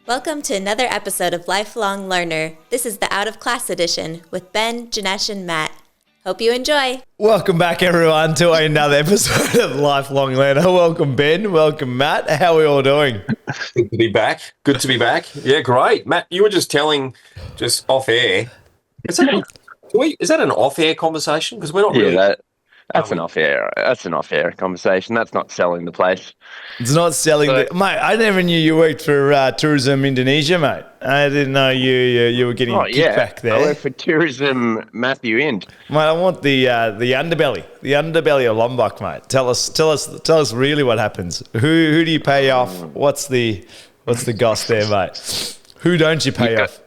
Welcome to another episode of Lifelong Learner. This is the Out of Class edition with Ben, Janesh, and Matt. Hope you enjoy. Welcome back, everyone, to another episode of Lifelong Learner. Welcome, Ben. Welcome, Matt. How are we all doing? Good to be back. Good to be back. Yeah, great. Matt, you were just telling, just off air. Is that an off air conversation? Because we're not really. That's an off-air conversation. That's not selling the place. It's not selling. Mate, I never knew you worked for Tourism Indonesia, mate. I didn't know you were getting kickback there. I work for Tourism Matthew Ind. Mate, I want the underbelly of Lombok, mate. Tell us really what happens. Who do you pay off? What's the goss there, mate? Who don't you pay off?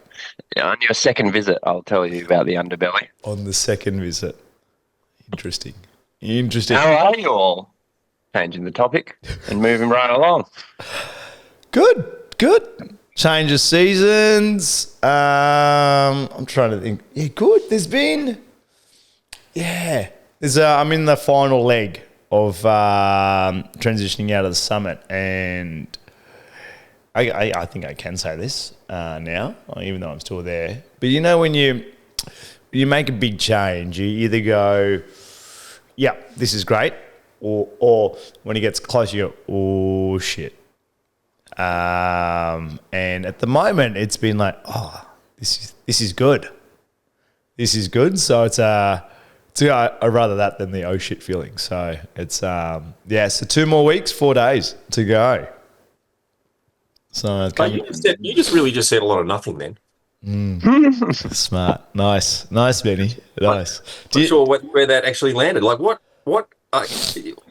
On your second visit, I'll tell you about the underbelly. On the second visit. Interesting. How are you all? Changing the topic and moving right along. Good. Change of seasons. I'm trying to think. Yeah, good. I'm in the final leg of transitioning out of the summit, and I think I can say this now, even though I'm still there. But you know, when you make a big change, you either go, yeah, this is great, or when it gets closer, you go, oh, shit. And at the moment, it's been like, oh, this is good. This is good. So it's I'd rather that than the oh, shit feeling. So it's, so 2 more weeks, 4 days to go. So you just really said a lot of nothing then. Smart. Nice, Benny. Nice. I'm not sure where that actually landed. Like what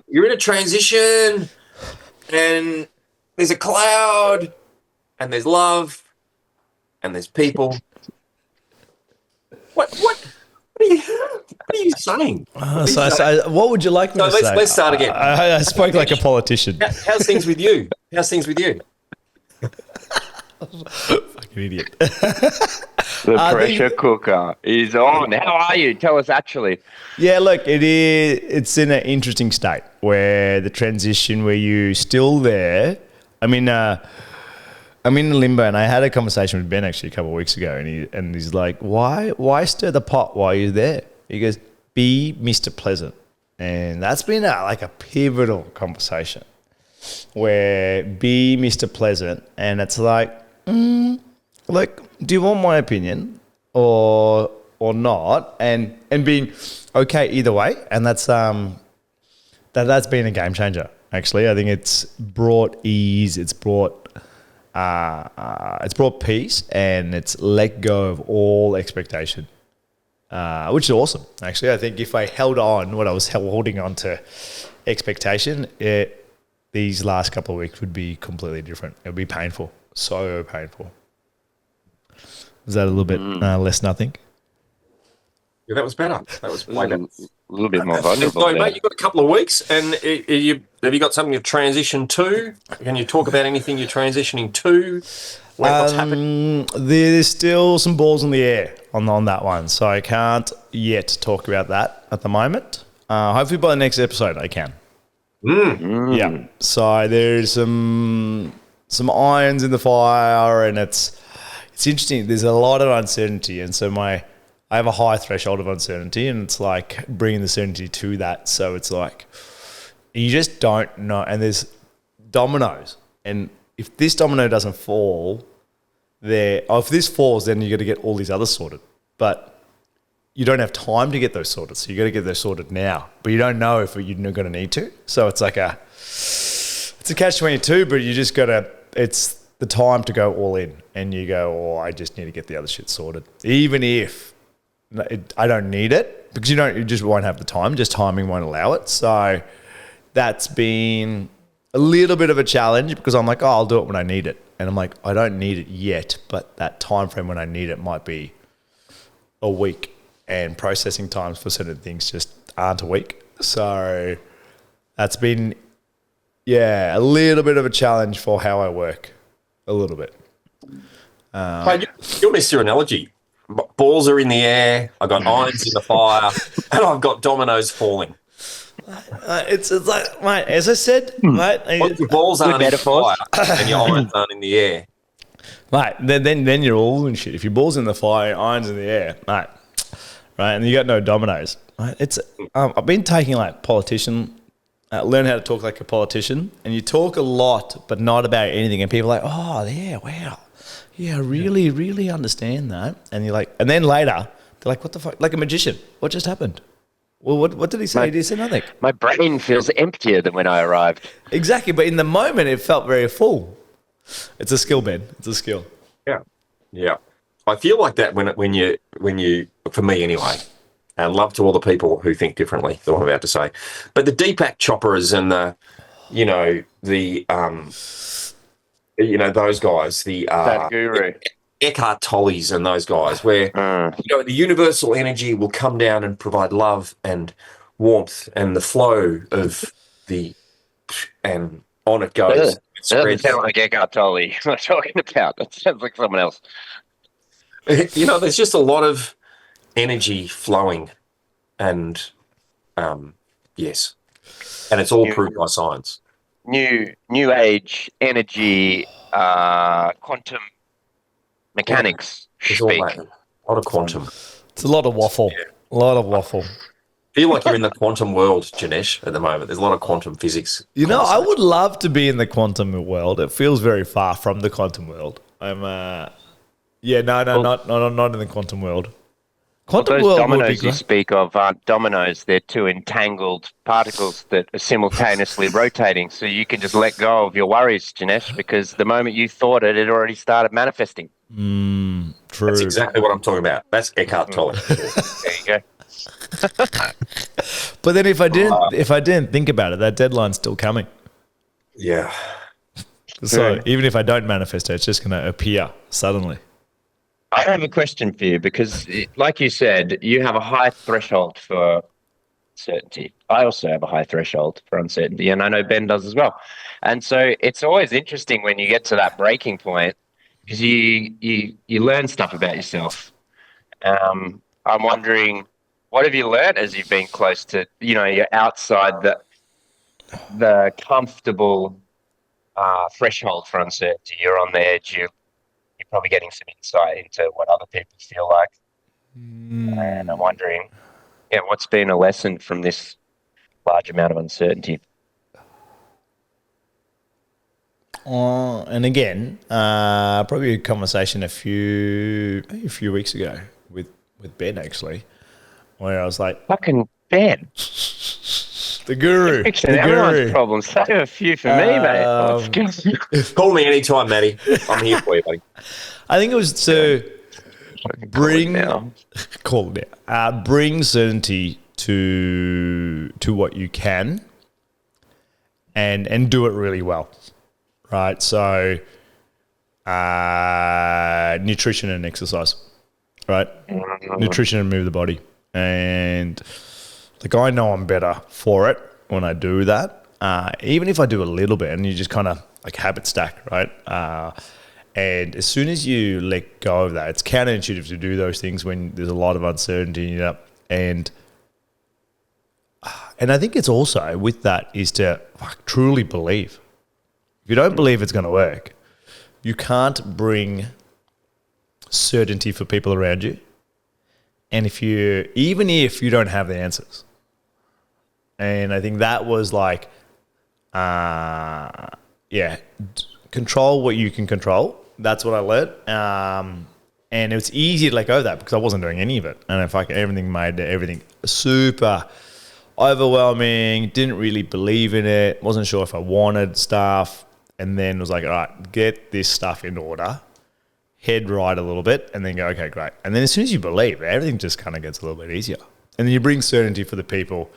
you're in a transition and there's a cloud and there's love and there's people. What are you saying? So what would you like me to say? Let's start again. I spoke like a politician. How's things with you? Fucking idiot. The pressure cooker is on. How are you? Tell us actually. Yeah, look, it's in an interesting state where the transition where you're still there. I'm in limbo, and I had a conversation with Ben actually a couple of weeks ago, and he's like, why stir the pot while you're there? He goes, be Mr. Pleasant. And that's been a pivotal conversation where be Mr. Pleasant, and it's like, do you want my opinion or not? And being okay either way, and that's been a game changer. Actually, I think it's brought ease, it's brought peace, and it's let go of all expectation, which is awesome. Actually, I think if I held on what I was holding on to expectation, these last couple of weeks would be completely different. It would be painful, so painful. Was that a little bit less nothing? Yeah, that was better. That was way better. A little bit more vulnerable. So, mate, you've got a couple of weeks, and have you got something you've transitioned to? Can you talk about anything you're transitioning to? What's happening? There's still some balls in the air on that one, so I can't yet talk about that at the moment. Hopefully by the next episode I can. Yeah. So there's some irons in the fire, and it's interesting. There's a lot of uncertainty, and so I have a high threshold of uncertainty, and it's like bringing the certainty to that. So it's like you just don't know, and there's dominoes, and if this domino doesn't fall, if this falls, then you got to get all these others sorted, but you don't have time to get those sorted, so you got to get those sorted now. But you don't know if you're going to need to. So it's like it's a catch-22, but you just got to. It's the time to go all in, and you go, oh, I just need to get the other shit sorted, even if I don't need it, because you just won't have the time. Just timing won't allow it. So that's been a little bit of a challenge, because I'm like, oh, I'll do it when I need it, and I'm like, I don't need it yet, but that time frame when I need it might be a week. And processing times for certain things just aren't a week. So that's been, a little bit of a challenge for how I work. A little bit. You'll miss your analogy. Balls are in the air, I've got irons in the fire, and I've got dominoes falling. It's like, mate, as I said, mate. Your balls aren't in the fire and your irons aren't in the air. Mate, then you're all in shit. If your ball's in the fire, iron's in the air, mate, right, and you got no dominoes. Right? It's I've been taking like politician, learn how to talk like a politician, and you talk a lot but not about anything, and people are like, oh yeah, wow, yeah, I really understand that, and you're like, and then later they're like, what the fuck, like a magician, what just happened? Well, what did he say? He said nothing. My brain feels emptier than when I arrived. Exactly, but in the moment it felt very full. It's a skill, Ben. It's a skill. Yeah. I feel like that when you, for me anyway, and love to all the people who think differently than what I'm about to say, but the Deepak Chopras and those guys, That guru. Eckhart Tolles and those guys, where the universal energy will come down and provide love and warmth and the flow of and on it goes. That doesn't sound like Eckhart Tolle. I'm not talking about. That sounds like someone else. There's just a lot of energy flowing, and yes, and it's all proved by science. New age energy, quantum mechanics. There's all that. A lot of quantum. It's a lot of waffle. Yeah. A lot of waffle. Feel like you're in the quantum world, Janesh, at the moment. There's a lot of quantum physics. I would love to be in the quantum world. It feels very far from the quantum world. I'm not in the quantum world. Quantum those world dominoes you speak of aren't dominoes. They're two entangled particles that are simultaneously rotating. So you can just let go of your worries, Janesh, because the moment you thought it already started manifesting. True. That's exactly what I'm talking about. That's Eckhart Tolle. There you go. But then if I didn't think about it, that deadline's still coming. Yeah. So even if I don't manifest it, it's just going to appear suddenly. I have a question for you because, like you said, you have a high threshold for certainty. I also have a high threshold for uncertainty, and I know Ben does as well. And so it's always interesting when you get to that breaking point because you learn stuff about yourself. I'm wondering, what have you learned as you've been close to, you're outside the comfortable threshold for uncertainty. You're on the edge. You're probably getting some insight into what other people feel like. And I'm wondering, what's been a lesson from this large amount of uncertainty? And again, probably a conversation a few weeks ago with Ben, actually, where I was like, fucking Ben. The guru. Fixing everyone's problems. Save a few for me, mate. Call me anytime, Matty. I'm here for you, buddy. I think it was to bring certainty to what you can and do it really well, right? So nutrition and exercise, right? Nutrition and move the body. And like, I know I'm better for it when I do that. Even if I do a little bit and you just kind of like habit stack, right? And as soon as you let go of that, it's counterintuitive to do those things when there's a lot of uncertainty. And I think it's also with that is to truly believe. If you don't believe it's going to work, you can't bring certainty for people around you. And even if you don't have the answers. And I think that was like, control what you can control. That's what I learned. And it was easy to let go of that because I wasn't doing any of it. And everything made everything super overwhelming, didn't really believe in it, wasn't sure if I wanted stuff. And then was like, all right, get this stuff in order, head right a little bit, and then go, okay, great. And then as soon as you believe, everything just kind of gets a little bit easier. And then you bring certainty for the people,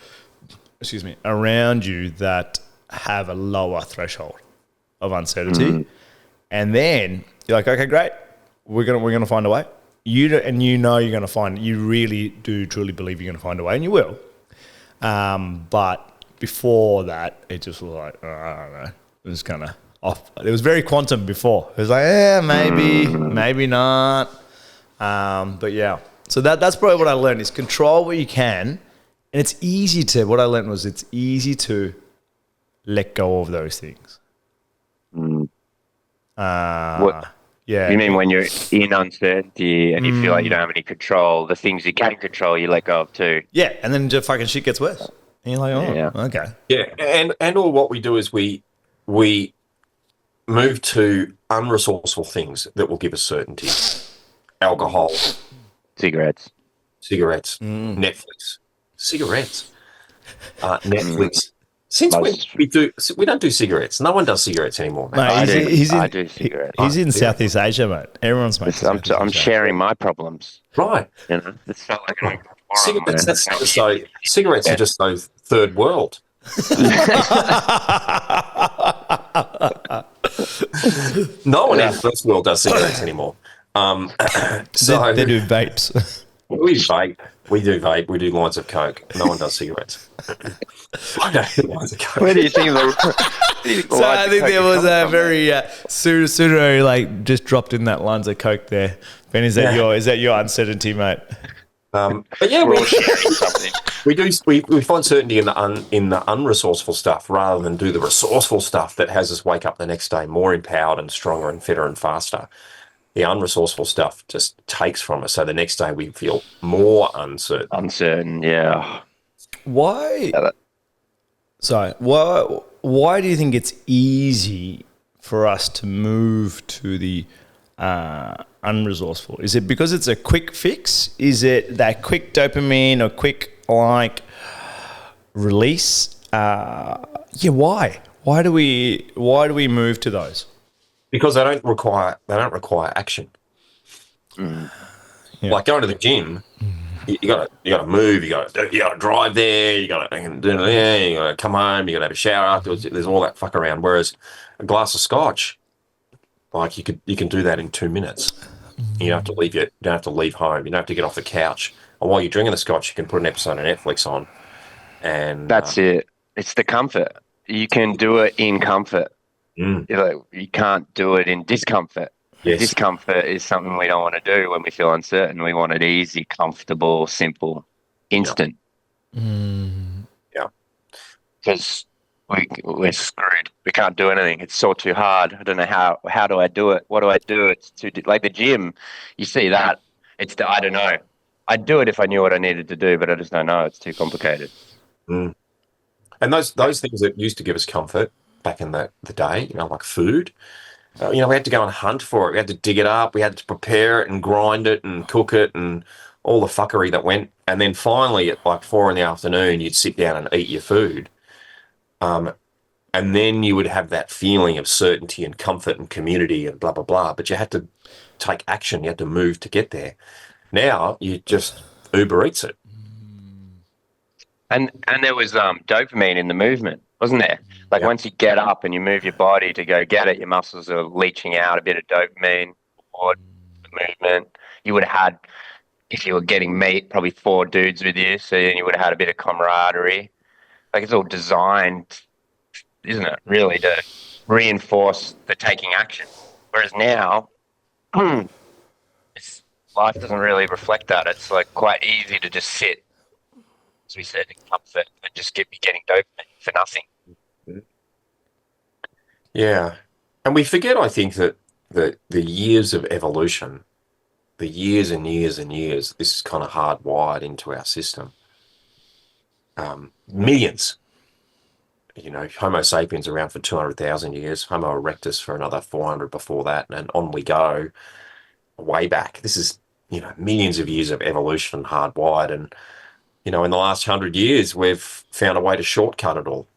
around you that have a lower threshold of uncertainty. And then you're like, okay, great. We're gonna find a way. You really do truly believe you're gonna find a way, and you will. But before that, it just was like, I don't know. It was kind of off. It was very quantum before. It was like, maybe not. But yeah. So that's probably what I learned is control what you can. And it's easy to let go of those things. Yeah. You mean when you're in uncertainty and you feel like you don't have any control, the things you can control, you let go of too. Yeah, and then just fucking shit gets worse. And you're like, oh, Yeah. okay. Yeah, and all what we do is we move to unresourceful things that will give us certainty. Alcohol, Cigarettes. cigarettes, Netflix, cigarettes, Netflix. Since when we don't do cigarettes? No one does cigarettes anymore, mate. I do cigarettes. He's in Southeast Asia, mate. Everyone's smoking. I'm sharing my problems. Right. You know, it's felt like an Cigarettes are just so third world. No one in first world does cigarettes anymore. So they do vapes. We vape. We do vape. We do lines of coke. No one does cigarettes. I don't do lines of coke. Where do you think So I think there was a very pseudo like just dropped in that lines of coke there. Ben, is that your uncertainty, mate? But yeah, we find certainty in the unresourceful stuff rather than do the resourceful stuff that has us wake up the next day more empowered and stronger and fitter and faster. The unresourceful stuff just takes from us. So the next day we feel more uncertain. Uncertain, yeah. Why? Sorry. Why do you think it's easy for us to move to the unresourceful? Is it because it's a quick fix? Is it that quick dopamine or quick release? Why? Why do we move to those? Because they don't require action. Yeah. Like going to the gym, you gotta move, you gotta drive there, you gotta come home, you gotta have a shower afterwards. There's all that fuck around. Whereas a glass of scotch, like you can do that in 2 minutes. You don't have to leave home. You don't have to get off the couch. And while you're drinking the scotch, you can put an episode of Netflix on. And that's it. It's the comfort. You can do it in comfort. You can't do it in discomfort. Yes. Discomfort is something we don't want to do when we feel uncertain. We want it easy, comfortable, simple, instant. Yeah. Because we're screwed. We can't do anything. It's so too hard. I don't know how do I do it? What do I do? It's too like the gym. You see that? I don't know. I'd do it if I knew what I needed to do, but I just don't know. It's too complicated. And those things that used to give us comfort back in the day, like food, we had to go and hunt for it. We had to dig it up. We had to prepare it and grind it and cook it and all the fuckery that went. And then finally at like 4 PM, you'd sit down and eat your food. And then you would have that feeling of certainty and comfort and community and blah, blah, blah. But you had to take action. You had to move to get there. Now you just Uber Eats it. And there was dopamine in the movement, wasn't there? Like once you get up and you move your body to go get it, your muscles are leaching out a bit of dopamine for the movement. You would have had, if you were getting meat, probably 4 dudes with you, so then you would have had a bit of camaraderie. Like it's all designed, isn't it, really, to reinforce the taking action. Whereas now, life doesn't really reflect that. It's like quite easy to just sit, as we said, in comfort and just be getting dopamine for nothing. Yeah. And we forget, I think, that the years of evolution, the years and years and years, this is kind of hardwired into our system. Millions. Homo sapiens around for 200,000 years, Homo erectus for another 400 before that, and on we go way back. This is, millions of years of evolution hardwired. And, in the last 100 years, we've found a way to shortcut it all.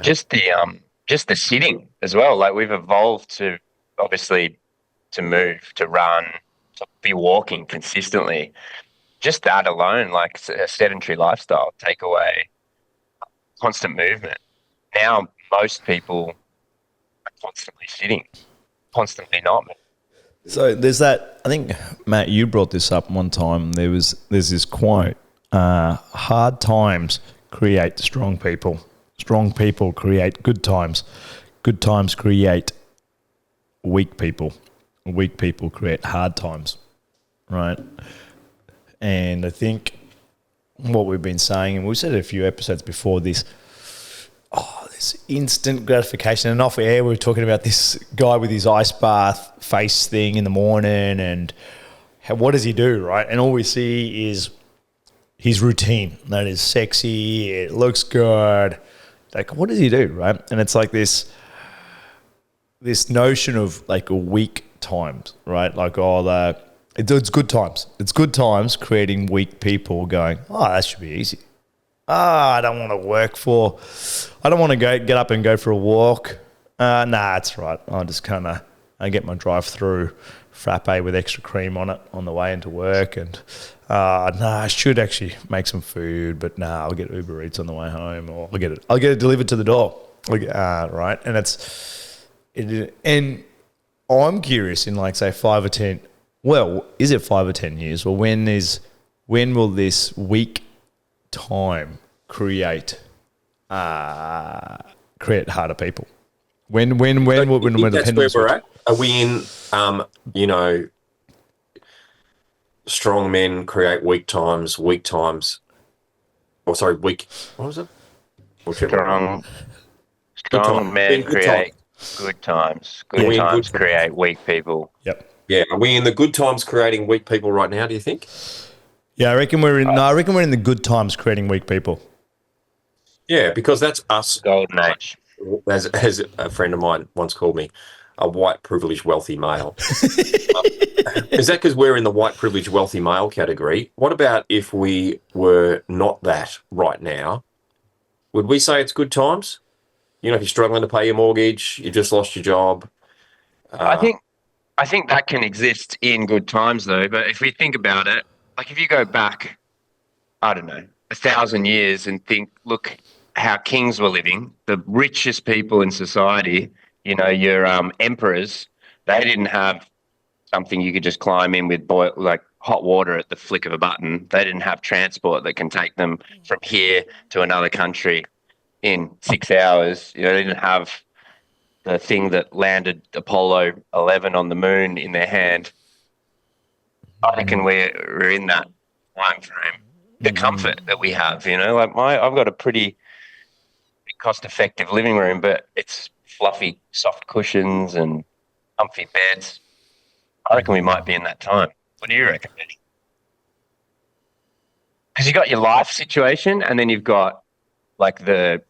Just the sitting as well. Like we've evolved to move, to run, to be walking consistently. Just that alone, like a sedentary lifestyle, take away constant movement. Now most people are constantly sitting, constantly not moving. So there's that. I think Matt, you brought this up one time. There's this quote: "Hard times create strong people. Strong people create good times. Good times create weak people. Weak people create hard times." Right. And I think what we've been saying, and we've said it a few episodes before this, this instant gratification. And off air, we were talking about this guy with his ice bath face thing in the morning, and what does he do, right? And all we see is his routine. That is sexy. It looks good. Like, what does he do, right? And it's like this notion of like a weak times, right? Like, it's good times. It's good times creating weak people going, oh, that should be easy. I don't want to I don't want to get up and go for a walk. Nah, that's right. I get my drive-through frappe with extra cream on it on the way into work, and I should actually make some food, but I'll get Uber Eats on the way home, or I'll get it delivered to the door. Right, and and I'm curious in like say 5 or 10. Well, is it 5 or 10 years? Or when will this weak time create harder people? When that's where we're at. Are we in? Strong men create weak times. Weak times. What was it? Strong men create good times. Good times create weak people. Yep. Yeah. Are we in the good times creating weak people right now? Do you think? Yeah, I reckon we're in the good times creating weak people. Yeah, because that's us. Golden age. As a friend of mine once called me, a white privileged wealthy male. Is that because we're in the white privileged wealthy male category? What about if we were not that right now? Would we say it's good times? You know, if you're struggling to pay your mortgage, you just lost your job. I think that can exist in good times though. But if we think about it, like if you go back, I don't know, 1,000 years and think, look how kings were living, the richest people in society, you know, your emperors, they didn't have something you could just climb in with hot water at the flick of a button. They didn't have transport that can take them from here to another country in 6 hours. You know, they didn't have the thing that landed Apollo 11 on the moon in their hand. I reckon we're in that time frame. The comfort that we have, you know, like I've got a pretty cost-effective living room, but it's fluffy, soft cushions and comfy beds. I reckon we might be in that time. What do you reckon, Benny? Because you got your life situation, and then you've got like the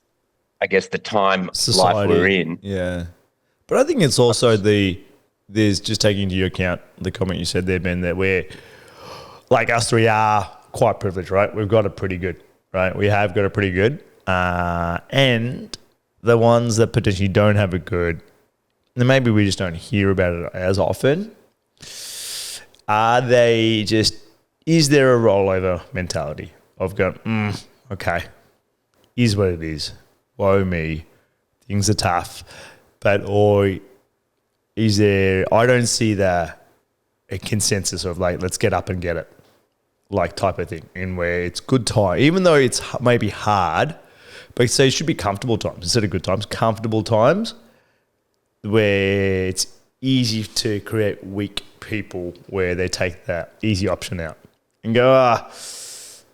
time Society. Life we're in. Yeah, but I think it's also there's just taking into account the comment you said there, Ben, that we're like us three are quite privileged, right? We've got it pretty good, right? We have got it pretty good. And the ones that potentially don't have it good, then maybe we just don't hear about it as often. Is there a rollover mentality of going, okay, is what it is. Woe me. Things are tough. Or is there, I don't see a consensus of like, let's get up and get it, like type of thing, in where it's good time, even though it's maybe hard, but so it should be comfortable times instead of good times, comfortable times where it's easy to create weak people where they take that easy option out and go, I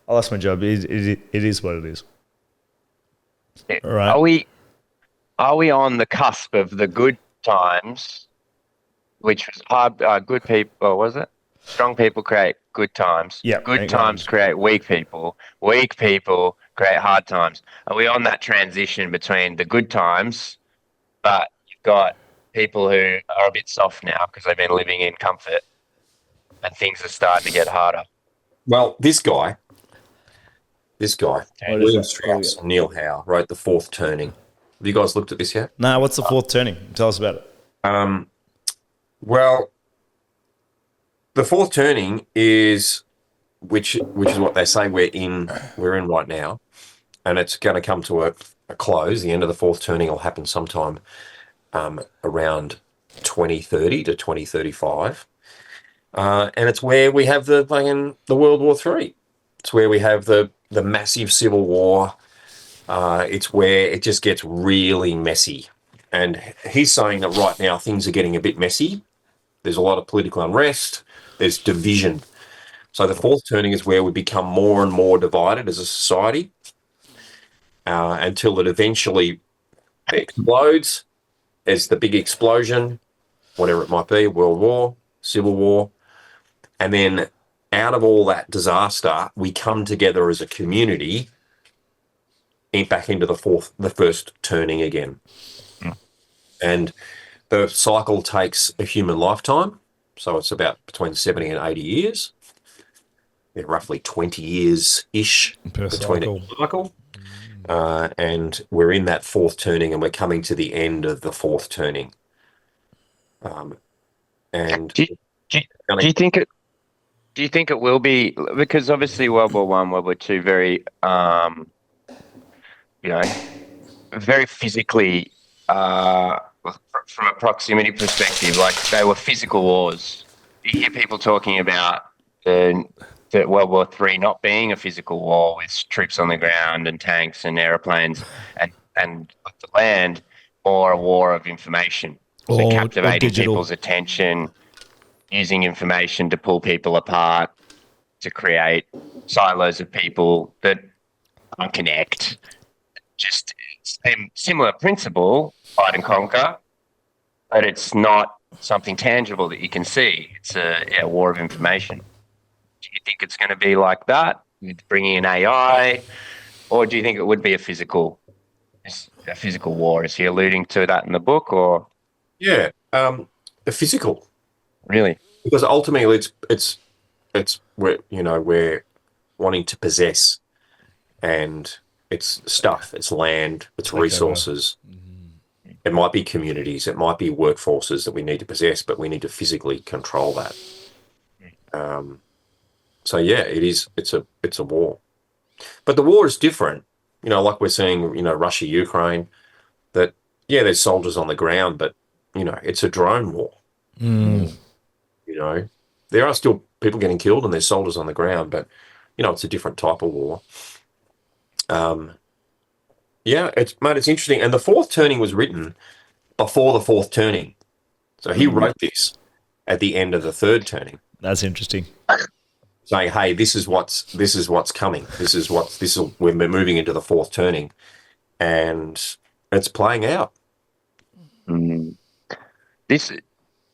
lost my job. It is what it is. Right. Are we on the cusp of the good times, which was hard? Good people, was it? Strong people create good times. Yeah. Good times create weak people. Weak people create hard times. Are we on that transition between the good times, but you've got people who are a bit soft now because they've been living in comfort, and things are starting to get harder? Well, this guy, William Strauss and Neil Howe wrote The Fourth Turning. Have you guys looked at this yet? No, what's The Fourth Turning? Tell us about it. Well, The Fourth Turning is, which is what they say we're in right now, and it's going to come to a close. The end of the fourth turning will happen sometime around 2030 to 2035, and it's where we have the World War III. It's where we have the massive civil war. It's where it just gets really messy, and he's saying that right now things are getting a bit messy. There's a lot of political unrest. There's division. So the fourth turning is where we become more and more divided as a society until it eventually It explodes. There's the big explosion, whatever it might be, World War, Civil War. And then out of all that disaster, we come together as a community back into the first turning again. And the cycle takes a human lifetime. So it's about between 70 and 80 years. They're roughly 20 years-ish between each cycle. And we're in that fourth turning, and we're coming to the end of the fourth turning. And Do you think it? Do you think it will be, because obviously World War One, World War Two, very very physically, from a proximity perspective, like they were physical wars. You hear people talking about the World War Three not being a physical war with troops on the ground and tanks and airplanes and the land, or a war of information, so captivating people's attention, using information to pull people apart, to create silos of people that can't connect. Just similar principle, fight and conquer, but it's not something tangible that you can see. It's a war of information. Do you think it's going to be like that, with bringing in AI, or do you think it would be a physical war? Is he alluding to that in the book, or? Yeah, a physical. Really? Because ultimately, it's we're wanting to possess, and it's stuff, it's land, it's resources. It might be communities, it might be workforces that we need to possess, but we need to physically control that. So yeah, it's a war, but the war is different. Like we're seeing, Russia, Ukraine. That there's soldiers on the ground, but it's a drone war. There are still people getting killed and there's soldiers on the ground, but it's a different type of war. It's interesting. And the fourth turning was written before the fourth turning. So he wrote this at the end of the third turning. That's interesting. Saying, hey, this is what's coming. We're moving into the fourth turning, and it's playing out. This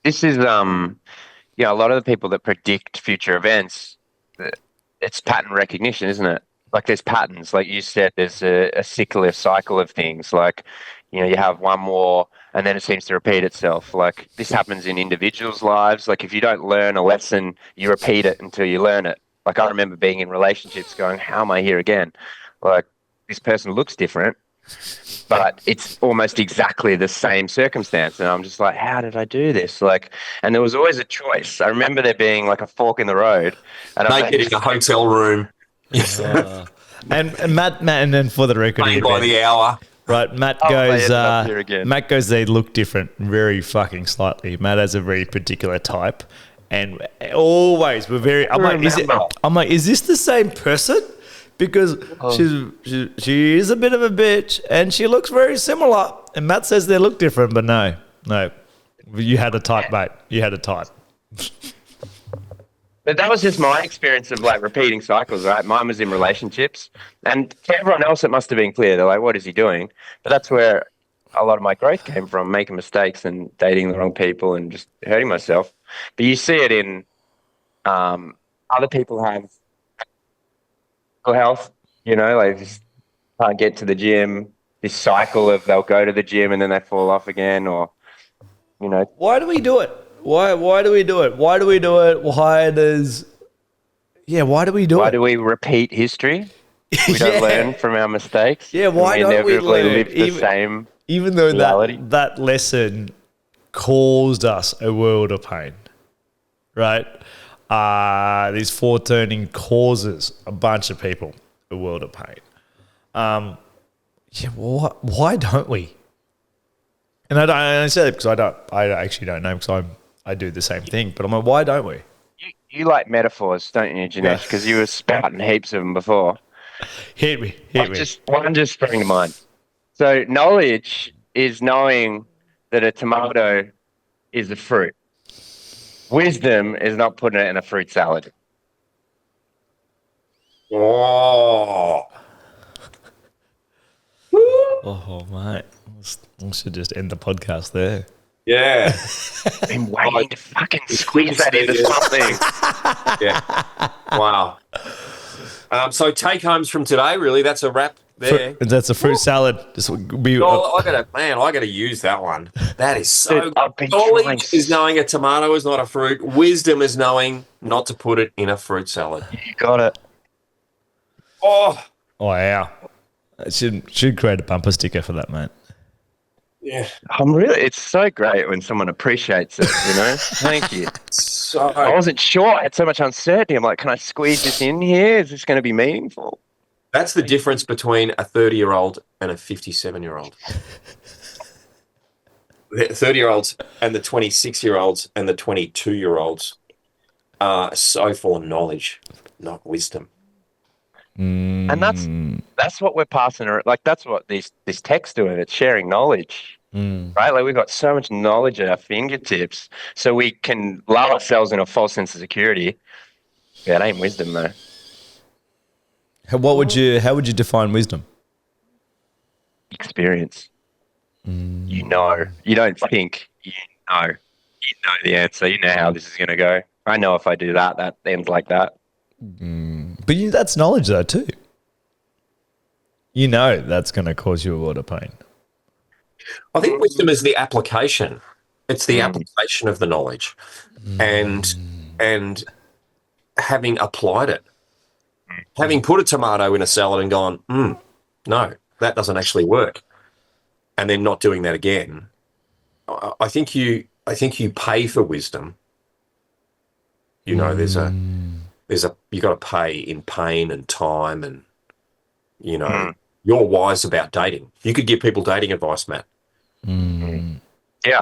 is a lot of the people that predict future events, it's pattern recognition, isn't it? Like there's patterns, like you said, there's a cycle of things. Like, you have one war and then it seems to repeat itself. Like this happens in individuals' lives. Like if you don't learn a lesson, you repeat it until you learn it. Like I remember being in relationships going, how am I here again? Like this person looks different, but it's almost exactly the same circumstance. And I'm just like, how did I do this? Like, and there was always a choice. I remember there being like a fork in the road. And naked in a hotel room. And Matt, and then for the record, paying by the hour. Right, Matt goes, they look different, very fucking slightly. Matt has a very particular type, and always we're very. I'm like, is this the same person? Because she is a bit of a bitch, and she looks very similar. And Matt says they look different, but no, you had a type, mate. You had a type. But that was just my experience of like repeating cycles, right? Mine was in relationships, and for everyone else, it must have been clear. They're like, "What is he doing?" But that's where a lot of my growth came from: making mistakes and dating the wrong people and just hurting myself. But you see it in other people have mental health. Like just can't get to the gym. This cycle of they'll go to the gym and then they fall off again, or Why do we do it? Why do we do it? Why do we do it? Why do we do it? Why do we repeat history? We don't learn from our mistakes. Yeah, why don't we learn? Live the same even though reality? that lesson caused us a world of pain, right? This fourth turning causes a bunch of people a world of pain. Why don't we? And I say that because I actually don't know, because I do the same thing. But I'm like, why don't we? You like metaphors, don't you, Janesh? Because you were spouting heaps of them before. Hit me. One just sprang to mind. So knowledge is knowing that a tomato is a fruit. Wisdom is not putting it in a fruit salad. Oh. Oh, mate. We should just end the podcast there. Yeah. I'm waiting to fucking squeeze that into something. Yeah. Wow. So take homes from today, really, that's a wrap there. That's a fruit salad. Oh, I gotta use that one. That is so Dude, I've been knowledge trying- is knowing a tomato is not a fruit. Wisdom is knowing not to put it in a fruit salad. You got it. Oh, wow. Should create a bumper sticker for that, mate. yeah. It's so great when someone appreciates it, you know? Thank you. So I wasn't sure. I had so much uncertainty. I'm like, can I squeeze this in here? Is this going to be meaningful? that's the difference between a 30-year-old and a 57-year-old. The 30-year-olds and the 26-year-olds and the 22-year-olds are so full of knowledge, not wisdom. And that's what we're passing around. Like, that's what this tech's doing. It's sharing knowledge, right? Like, we've got so much knowledge at our fingertips, so we can lull ourselves in a false sense of security. Yeah, it ain't wisdom, though. How would you define wisdom? Experience. You know. You don't think. You know. You know the answer. You know how this is going to go. I know if I do that, that ends like that. But that's knowledge, though, too. You know that's going to cause you a lot of pain. I think wisdom is the application. It's the application of the knowledge, and having applied it, having put a tomato in a salad and gone, no, that doesn't actually work, and then not doing that again. I think you pay for wisdom. You know, there's a you got to pay in pain and time, and you know, you're wise about dating. You could give people dating advice, Matt. Yeah.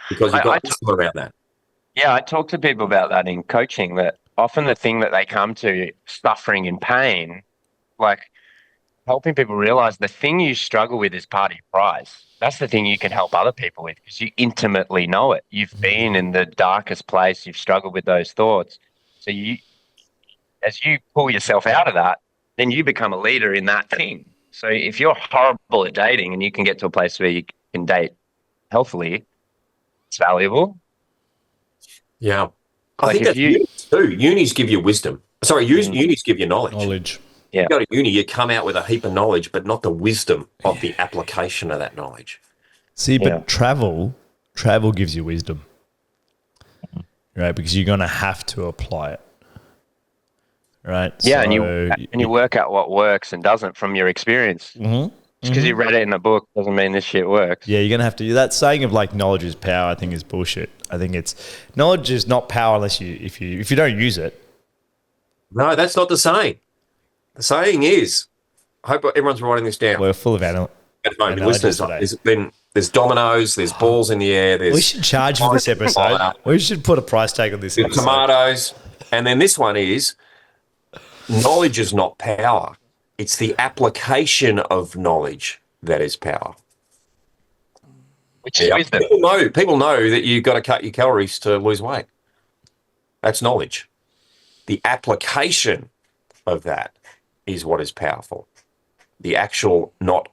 Because you've got thought about that. Yeah, I talk to people about that in coaching, that often the thing that they come to, suffering and pain, like helping people realize the thing you struggle with is part of your prize. That's the thing you can help other people with because you intimately know it. You've been in the darkest place. You've struggled with those thoughts. So as you pull yourself out of that, then you become a leader in that thing. So if you're horrible at dating and you can get to a place where you can date healthily, it's valuable. Yeah. I Like think that's unis too. Unis give you wisdom. Sorry, unis give you knowledge. Yeah. You go to uni, you come out with a heap of knowledge, but not the wisdom of the application of that knowledge. See, but travel gives you wisdom, right? Because you're going to have to apply it, right? Yeah, so, and you work out what works and doesn't from your experience. Just because you read it in a book doesn't mean this shit works. Yeah, you're going to have to. That saying of like knowledge is power, I think is bullshit. I think knowledge is not power unless if you don't use it. No, that's not the saying. The saying is, I hope everyone's writing this down. We're full of At home, analogies listeners, today. there's dominoes, there's balls in the air. We should charge for this episode. We should put a price tag on this There's episode. tomatoes, and then this one is knowledge is not power. It's the application of knowledge that is power. Which is wisdom. People know that you've got to cut your calories to lose weight. That's knowledge. The application of that is what is powerful. The actual not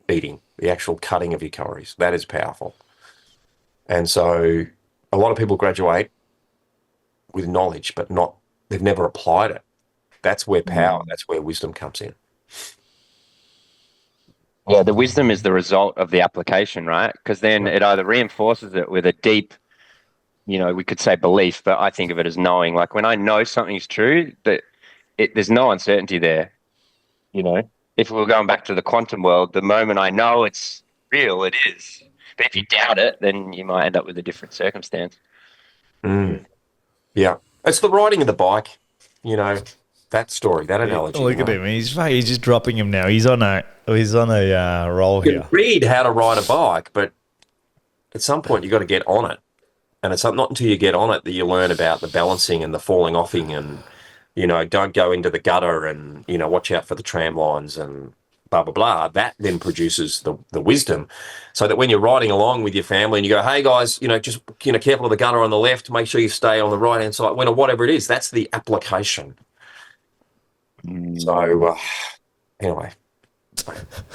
eating, the actual cutting of your calories, that is powerful. And so a lot of people graduate with knowledge, but they've never applied it. That's where power, that's where wisdom comes in. Yeah, the wisdom is the result of the application, right? Because then it either reinforces it with a deep, we could say belief, but I think of it as knowing. Like when I know something's true, there's no uncertainty there. If we're going back to the quantum world, the moment I know it's real, it is. But if you doubt it, then you might end up with a different circumstance. Yeah. It's the riding of the bike, that story, that analogy. Look at him. He's just dropping him now. He's on a roll You here. can read how to ride a bike, but at some point you've got to get on it. And it's not until you get on it that you learn about the balancing and the falling offing and, don't go into the gutter and, watch out for the tram lines and blah, blah, blah. That then produces the wisdom so that when you're riding along with your family and you go, hey, guys, just, careful of the gutter on the left, make sure you stay on the right-hand side, whatever it is, that's the application. So, anyway,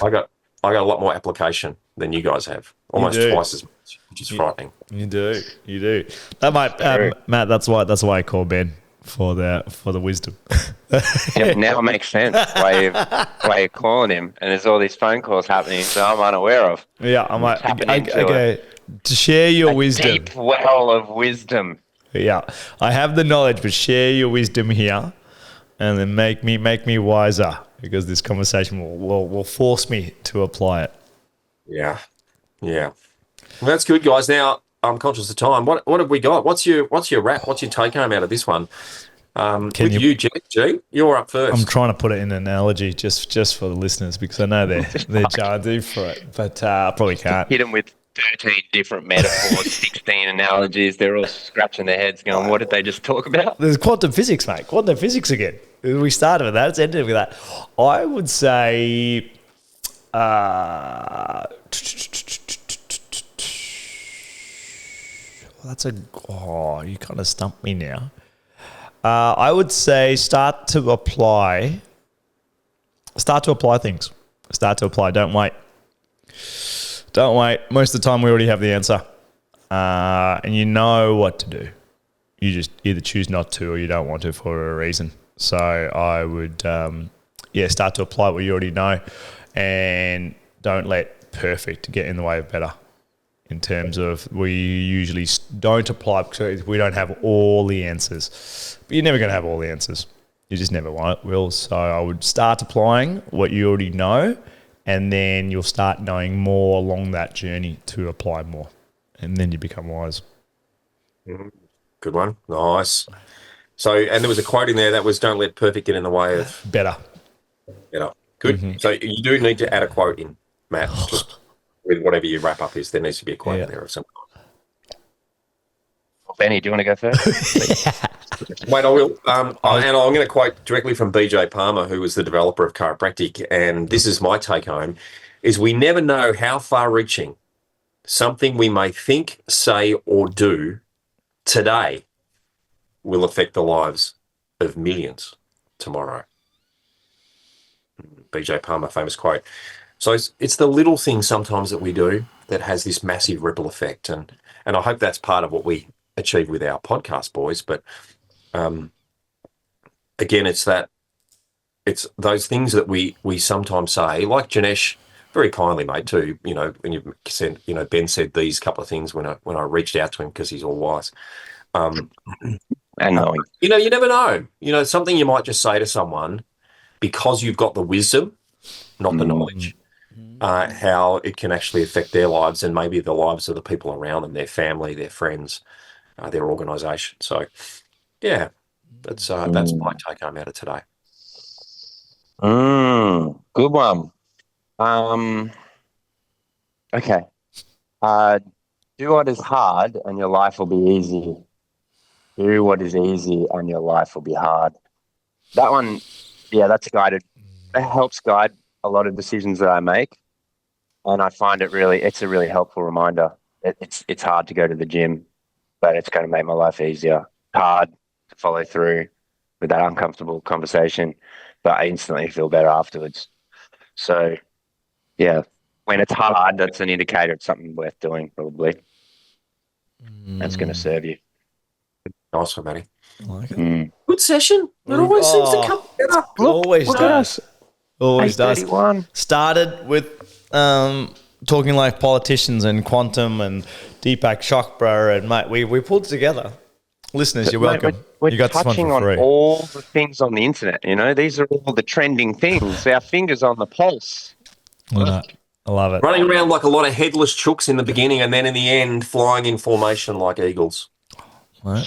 I I got a lot more application than you guys have, almost do. twice as much, which is frightening. You do. That might, Matt. That's why I call Ben for the wisdom. Yep, now it makes sense why you're calling him, and there's all these phone calls happening that I'm unaware of. Yeah, I might. Tapping into Okay, to share your wisdom. Deep well of wisdom. Yeah, I have the knowledge, but share your wisdom here, and then make me wiser, because this conversation will force me to apply it. Yeah. Well, that's good, guys. Now I'm conscious of time. What have we got? What's your wrap? What's your take home out of this one? You, G, you're up first. I'm trying to put it in an analogy just for the listeners, because I know they're jarred for it, but I probably can't. Hit them with 13 different metaphors, 16 analogies. They're all scratching their heads going, what did they just talk about? There's quantum physics, mate. Quantum physics again. We started with that. It's ended with that. I would say... you kind of stumped me now. I would say start to apply things. Start to apply. Don't wait. Most of the time we already have the answer. And you know what to do. You just either choose not to or you don't want to for a reason. So I would, start to apply what you already know, and don't let perfect get in the way of better. In terms of, we usually don't apply because we don't have all the answers. But you're never going to have all the answers. You just never will. So I would start applying what you already know, and then you'll start knowing more along that journey to apply more. And then you become wise. Good one. Nice. So, and there was a quote in there that was, don't let perfect get in the way of better. Good. Mm-hmm. So you do need to add a quote in, Matt, just with whatever your wrap up is. There needs to be a quote in there of some kind. Benny, do you want to go first? Wait, I will. And I'm going to quote directly from BJ Palmer, who was the developer of Chiropractic. And this is my take home, is we never know how far reaching something we may think, say, or do today will affect the lives of millions tomorrow. BJ Palmer, famous quote. So it's the little things sometimes that we do that has this massive ripple effect. And I hope that's part of what we achieve with our podcast, boys. But again, it's those things that we sometimes say, like Janesh, very kindly, mate, too, when you said, Ben said these couple of things when I reached out to him because he's all wise. And knowing. You never know. Something you might just say to someone because you've got the wisdom, not the knowledge, how it can actually affect their lives and maybe the lives of the people around them, their family, their friends, their organisation. So, yeah, that's my take home out of today. Good one. Okay. Do what is hard and your life will be easy. Do what is easy and your life will be hard. That one, that's guided. It helps guide a lot of decisions that I make. And I find it's a really helpful reminder. It's hard to go to the gym, but it's going to make my life easier. Hard to follow through with that uncomfortable conversation, but I instantly feel better afterwards. So, when it's hard, that's an indicator it's something worth doing, probably. That's going to serve you. Nice one, Matty. I like it. Good session. It always seems to come together. Always does. Always does. 8:31. Started with talking like politicians and quantum and Deepak Chopra, and mate, we pulled together. Listeners, you're welcome. We're you got touching this one for free. on all the things on the internet. These are all the trending things. Our fingers on the pulse. I love it. Running around like a lot of headless chooks in the beginning, and then in the end, flying in formation like eagles. Right.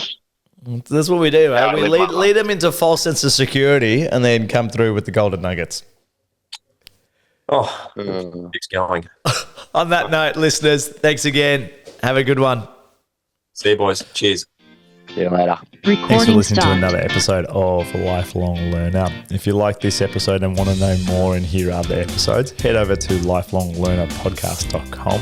That's what we do, eh? We lead them into false sense of security and then come through with the golden nuggets. It's going. On that note, listeners, thanks again. Have a good one. See you, boys. Cheers. See you later. Thanks for listening to another episode of Lifelong Learner. If you like this episode and want to know more and hear other episodes, head over to lifelonglearnerpodcast.com,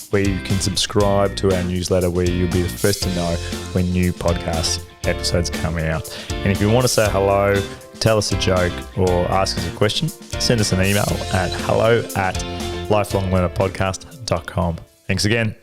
where you can subscribe to our newsletter, where you'll be the first to know when new podcast episodes come out. And if you want to say hello, tell us a joke, or ask us a question, send us an email at hello@lifelonglearner.com. lifelonglearnerpodcast.com. Thanks again.